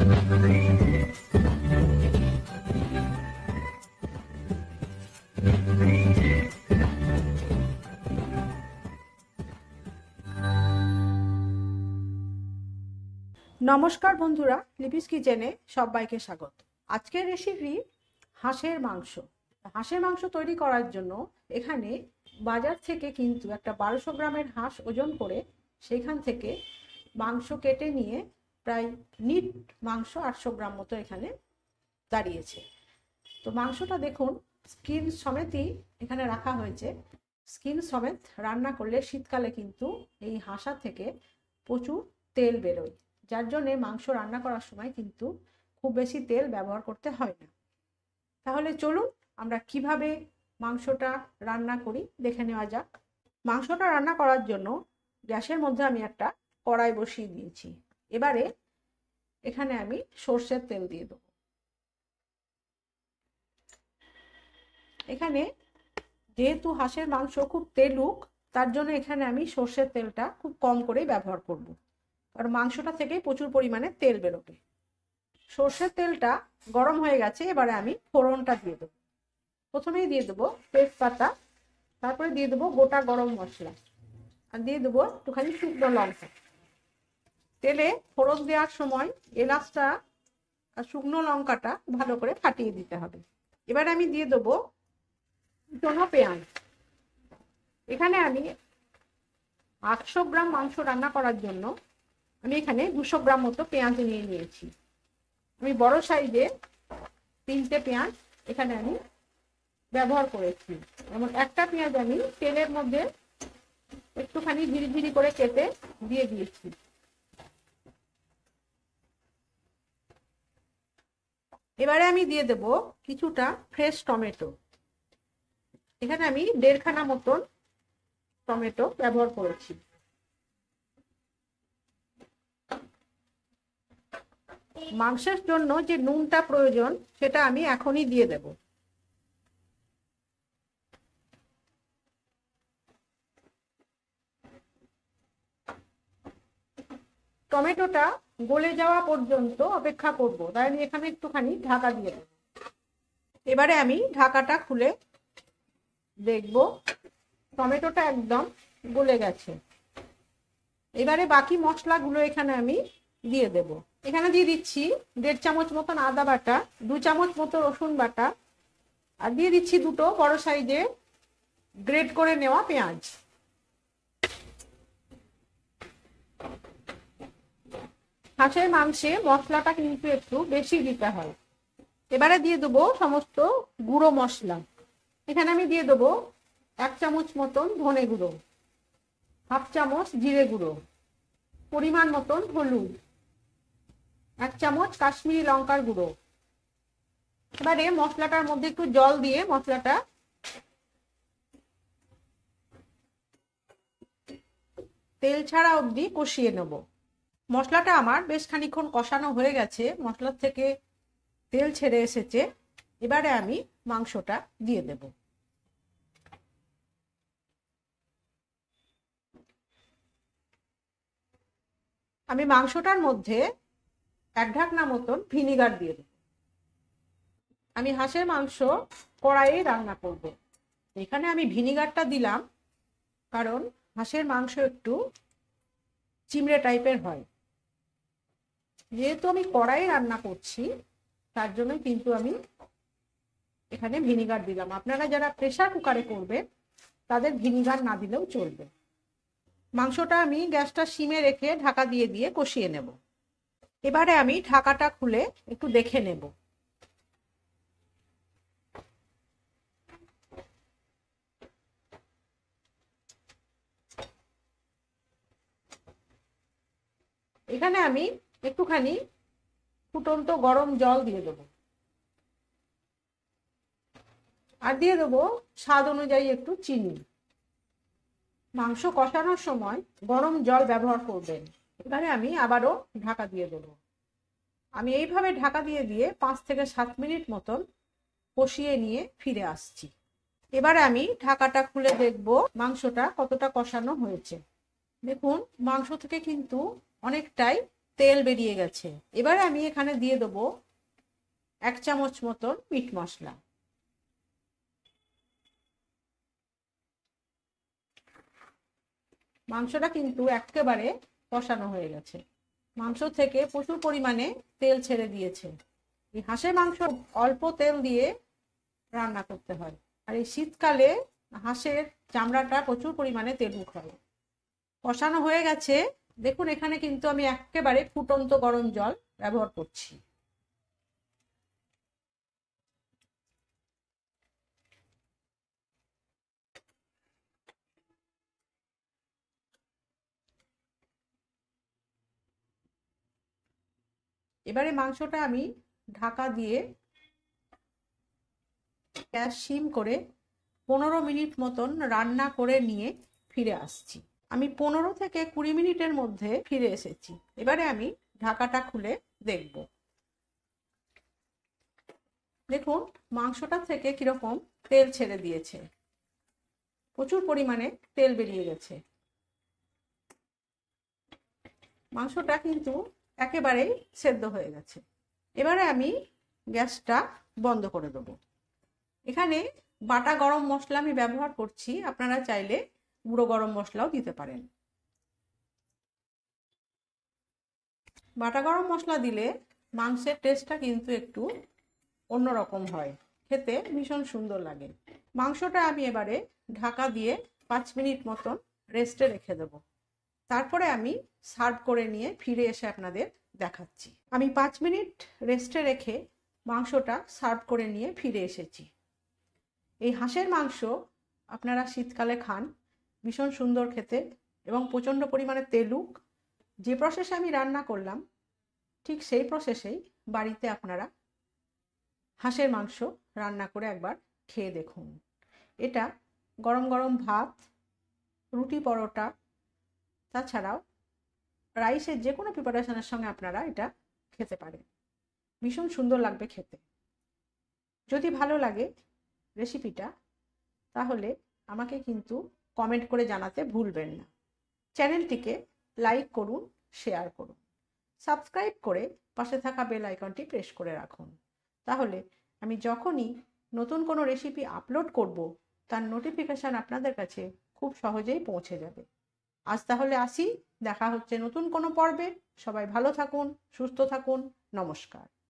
নমস্কার বন্ধুরা, লিপিস কিচেনে সবাইকে স্বাগত। আজকের রেসিপি হাঁসের মাংস। হাঁসের মাংস তৈরি করার জন্য এখানে বাজার থেকে কিন্তু একটা 1200 গ্রামের হাঁস ওজন করে সেইখান থেকে মাংস কেটে নিয়ে প্রায় নিট মাংস 800 গ্রাম মতো এখানে দাঁড়িয়েছে। তো মাংসটা দেখুন স্কিন সমেতই এখানে রাখা হয়েছে। স্কিন সমেত রান্না করলে শীতকালে কিন্তু এই হাঁসা থেকে প্রচুর তেল বেরোয়, যার জন্যে মাংস রান্না করার সময় কিন্তু খুব বেশি তেল ব্যবহার করতে হয় না। তাহলে চলুন আমরা কিভাবে মাংসটা রান্না করি দেখে নেওয়া যাক। মাংসটা রান্না করার জন্য গ্যাসের মধ্যে আমি একটা কড়াই বসিয়ে দিয়েছি। এবারে এখানে আমি সর্ষের তেল দিয়ে দেবো। এখানে যেহেতু হাঁসের মাংস খুব তেলুক, তার জন্য এখানে আমি সর্ষের তেলটা খুব কম করেই ব্যবহার করব, কারণ মাংসটা থেকে প্রচুর পরিমাণে তেল বেরোবে। সর্ষের তেলটা গরম হয়ে গেছে, এবারে আমি ফোড়নটা দিয়ে দেবো। প্রথমেই দিয়ে দেবো তেজপাতা, তারপরে দিয়ে দেবো গোটা গরম মশলা, আর দিয়ে দেবো একটুখানি শুকনো লঙ্কা। তেলে ফোড়ন দেওয়ার সময় এলাচটা আর শুকনো লঙ্কাটা ভালো করে ফাটিয়ে দিতে হবে। এবারে আমি দিয়ে দেবো কুচনো পেঁয়াজ। এখানে আমি 800 গ্রাম মাংস রান্না করার জন্য আমি এখানে 200 গ্রাম মতো পেঁয়াজ নিয়ে নিয়েছি। আমি বড় সাইজে 3টে পেঁয়াজ এখানে আমি ব্যবহার করেছি। যেমন একটা পেঁয়াজ আমি তেলের মধ্যে একটুখানি ঝিরিঝিরি করে কেটে দিয়ে দিয়েছি। এবারে আমি দিয়ে দেব কিছুটা ফ্রেশ টমেটো। এখানে আমি 1.5 খানা মতন টমেটো ব্যবহার করেছি। মাংসের জন্য যে নুনটা প্রয়োজন সেটা আমি এখনই দিয়ে দেব। টমেটোটা গলে যাওয়া পর্যন্ত অপেক্ষা করব, তাই আমি এখানে একটুখানি ঢাকা দিয়ে দেব। এবারে আমি ঢাকাটা খুলে দেখব টমেটোটা একদম গলে গেছে। এবারে বাকি মশলাগুলো এখানে আমি দিয়ে দেব। এখানে দিয়ে দিচ্ছি 1.5 চামচ মতন আদা বাটা, 2 চামচ মতো রসুন বাটা, আর দিয়ে দিচ্ছি 2টো বড় সাইজে গ্রেট করে নেওয়া পেঁয়াজ। হাঁসের মাংসে মশলাটা কিন্তু একটু বেশি দিতে হয়। এবারে দিয়ে দেবো সমস্ত গুঁড়ো মশলা। এখানে আমি দিয়ে দেবো 1 চামচ মতন ধনে গুঁড়ো, 1/2 চামচ জিরে গুঁড়ো, পরিমাণ মতন হলুদ, 1 চামচ কাশ্মীরি লঙ্কার গুঁড়ো। এবারে মশলাটার মধ্যে একটু জল দিয়ে মশলাটা তেল ছাড়া অবধি কষিয়ে নেব। মশলাটা আমার বেশ খানিকক্ষণ কষানো হয়ে গেছে, মশলার থেকে তেল ছেড়ে এসেছে। এবারে আমি মাংসটা দিয়ে দেব। আমি মাংসটার মধ্যে 1 ঢাকনা মতন ভিনিগার দিয়ে দেব। আমি হাঁসের মাংস কড়াইয়ে রান্না করব। এখানে আমি ভিনিগারটা দিলাম কারণ হাঁসের মাংস একটু চিমড়ে টাইপের হয়। যেহেতু আমি কড়াইয়ে রান্না করছি তার জন্য কিন্তু আমি এখানে ভিনিগার দিলাম। আপনারা যারা প্রেসার কুকারে করবেন তাদের ভিনিগার না দিলেও চলবে। মাংসটা আমি গ্যাসটা সিমে রেখে ঢাকা দিয়ে দিয়ে কষিয়ে নেব। এবারে আমি ঢাকাটা খুলে একটু দেখে নেব। এখানে আমি একটুখানি ফুটন্ত গরম জল দিয়ে দেবো, আর দিয়ে দেবো স্বাদ অনুযায়ী একটু চিনি। মাংস কষানোর সময় গরম জল ব্যবহার করবেন। এবারে আমি আবারও ঢাকা দিয়ে দেবো। আমি এইভাবে ঢাকা দিয়ে দিয়ে 5 থেকে 7 মিনিট মতন কষিয়ে নিয়ে ফিরে আসছি। এবারে আমি ঢাকাটা খুলে দেখব মাংসটা কতটা কষানো হয়েছে। দেখুন মাংস থেকে কিন্তু অনেকটাই তেল বেরিয়ে গেছে। এবারে আমি এখানে দিয়ে দেবো 1 চামচ মতন মিট মশলা। মাংসটা কিন্তু একেবারে কষানো হয়ে গেছে, মাংস থেকে প্রচুর পরিমাণে তেল ছেড়ে দিয়েছে। এই হাঁসের মাংস অল্প তেল দিয়ে রান্না করতে হয়, আর এই শীতকালে হাঁসের চামড়াটা প্রচুর পরিমাণে তেলুক হয়। কষানো হয়ে গেছে, দেখুন এখানে কিন্তু আমি একেবারে ফুটন্ত গরম জল ব্যবহার করছি। এবারে মাংসটা আমি ঢাকা দিয়ে গ্যাস সিম করে 15 মিনিট মতন রান্না করে নিয়ে ফিরে আসছি। আমি 15 থেকে 20 মিনিটের মধ্যে ফিরে এসেছি। এবারে আমি ঢাকাটা খুলে দেখব। দেখুন মাংসটা থেকে কিরকম তেল ছেড়ে দিয়েছে, প্রচুর পরিমাণে তেল বেরিয়ে গেছে। মাংসটা কিন্তু একেবারেই সেদ্ধ হয়ে গেছে। এবারে আমি গ্যাসটা বন্ধ করে দেবো। এখানে বাটা গরম মশলা আমি ব্যবহার করছি, আপনারা চাইলে গুঁড়ো গরম মশলাও দিতে পারেন। বাটা গরম মশলা দিলে মাংসের টেস্টটা কিন্তু একটু অন্যরকম হয়, খেতে ভীষণ সুন্দর লাগে। মাংসটা আমি এবারে ঢাকা দিয়ে 5 মিনিট মতন রেস্টে রেখে দেবো। তারপরে আমি সার্ভ করে নিয়ে ফিরে এসে আপনাদের দেখাচ্ছি। আমি 5 মিনিট রেস্টে রেখে মাংসটা সার্ভ করে নিয়ে ফিরে এসেছি। এই হাঁসের মাংস আপনারা শীতকালে খান, ভীষণ সুন্দর খেতে এবং প্রচণ্ড পরিমাণে তেলুক। যে প্রসেসে আমি রান্না করলাম ঠিক সেই প্রসেসেই বাড়িতে আপনারা হাঁসের মাংস রান্না করে একবার খেয়ে দেখুন। এটা গরম গরম ভাত, রুটি, পরোটা, তাছাড়াও রাইসের যে কোনো প্রিপারেশনের সঙ্গে আপনারা এটা খেতে পারেন, ভীষণ সুন্দর লাগবে খেতে। যদি ভালো লাগে রেসিপিটা তাহলে আমাকে কিন্তু কমেন্ট করে জানাতে ভুলবেন না। চ্যানেলটিকে লাইক করুন, শেয়ার করুন, সাবস্ক্রাইব করে পাশে থাকা বেল আইকনটি প্রেস করে রাখুন। তাহলে আমি যখনই নতুন কোনো রেসিপি আপলোড করব তার নোটিফিকেশান আপনাদের কাছে খুব সহজেই পৌঁছে যাবে। আজ তাহলে আসি, দেখা হচ্ছে নতুন কোনো পর্বে। সবাই ভালো থাকুন, সুস্থ থাকুন, নমস্কার।